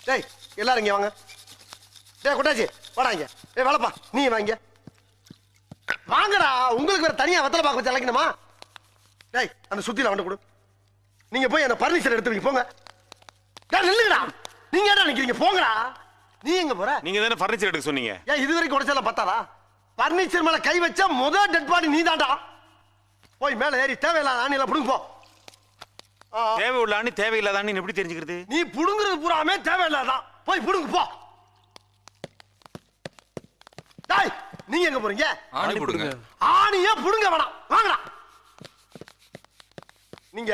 டேய் எல்லாரும் இங்க வாங்க. டேய் கொட்டாச்சி வாடாங்க. டேய் வளப்பா நீ வாங்க. வாங்கடா, உங்களுக்கு வேற தனியா வெத்தலை பாக்க வச்சு அழைக்கணுமா? டேய் அந்த சுத்தியில வந்து கொடு. நீங்க போய் அந்த பர்னிச்சர் எடுத்து வைங்க போங்க. டேய் நில்லுங்கடா. நீங்க ஏடா நிக்கிறீங்க? போங்கடா. நீ எங்க போற? நீங்க தானே ஃபர்னிச்சர் எடுக்க சொன்னீங்க. ஏன் இது வரைக்கும் உடைச்சல பத்தாதா? பர்னிச்சர் மேல கை வச்சா முதல் டெட் பாடி நீதான்டா. போய் மேல ஏறி தேவையில்லாத ஆணில புடுங்க போ. தேவை உள்ள ஆணி தேவையில்லாத ஆணி எப்படி தெரிஞ்சுக்கிறது? நீ புடுங்குறது பூராமே தேவையில்லாதான். போய் புடுங்க போ. டேய் நீங்க எங்க போறீங்க? ஆணி புடுங்க. ஆணியே புடுங்க வேணாம். வாங்கடா. நீங்க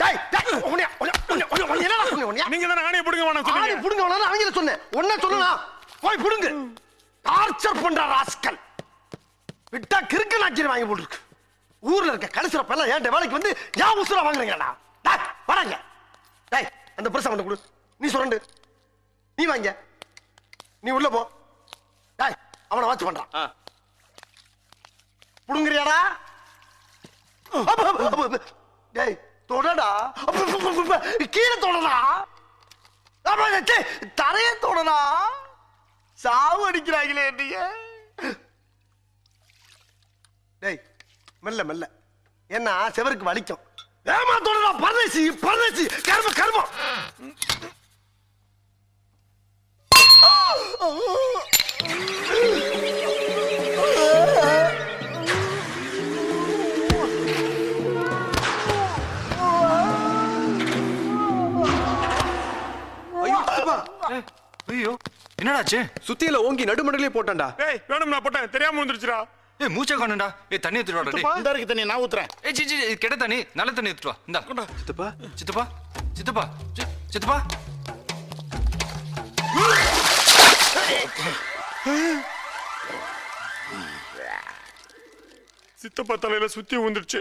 டேய் டேய் என்னடா சொன்னீங்க? நீங்க தானே ஆணியை புடுங்க வேணாம் ஆணி சொன்னீங்க. புடுங்க வேணாம் அவங்கள சொன்னேன். ஒண்ணே சொல்லலாம். போய் புடுங்க. டார்ச்சர் பண்ற ராஸ்கல். விட்டா கிறுக்கு நாக்கிர வாங்கி போட்டுருக்கு. ஊர்ல இருக்க கடைசிரப்ப எல்லாம் ஏன் வேலைக்கு வந்து யா உசுரா வாங்குறீங்கடா? டேய் வராங்க. டேய் அந்த பிரசம் வந்து கொடு. நீ சுரண்டு. நீ வாங்க. நீ உள்ள போ. டேய் அவனை வாட்ச் பண்றான். புடுங்கறியாடா? டேய் தொடடா. கீழே தொடடா. தரைய தொடடா. சாவு அடிக்கிறாங்களே நீங்க. டேய் மெல்ல மெல்ல. என்ன செவருக்கு வலிக்கும். ஏமா தொடடா. பரதேசி பரதேசி கர்ம கர்மம். ஐயோ என்னடாச்சு? சுத்தியில ஓங்கி நடுமண்டலே போட்டான்டா. ஏய் வேணும் நான் போட்டேன் தெரியாம வந்துருச்சுடா. ஏய் மூச்சை காணும்டா. ஏய் தண்ணி எடுத்துட்டு வாடா. டேய் இந்த இருக்கு தண்ணி நான் ஊத்துறேன். ஏய் சி கெட்ட தண்ணி நல்ல தண்ணி எடுத்துட்டு வா. இந்தா சித்தப்பா சித்தப்பா சித்தப்பா சித்தப்பா. சித்தப்பா தலையில சுத்தி வந்துருச்சு.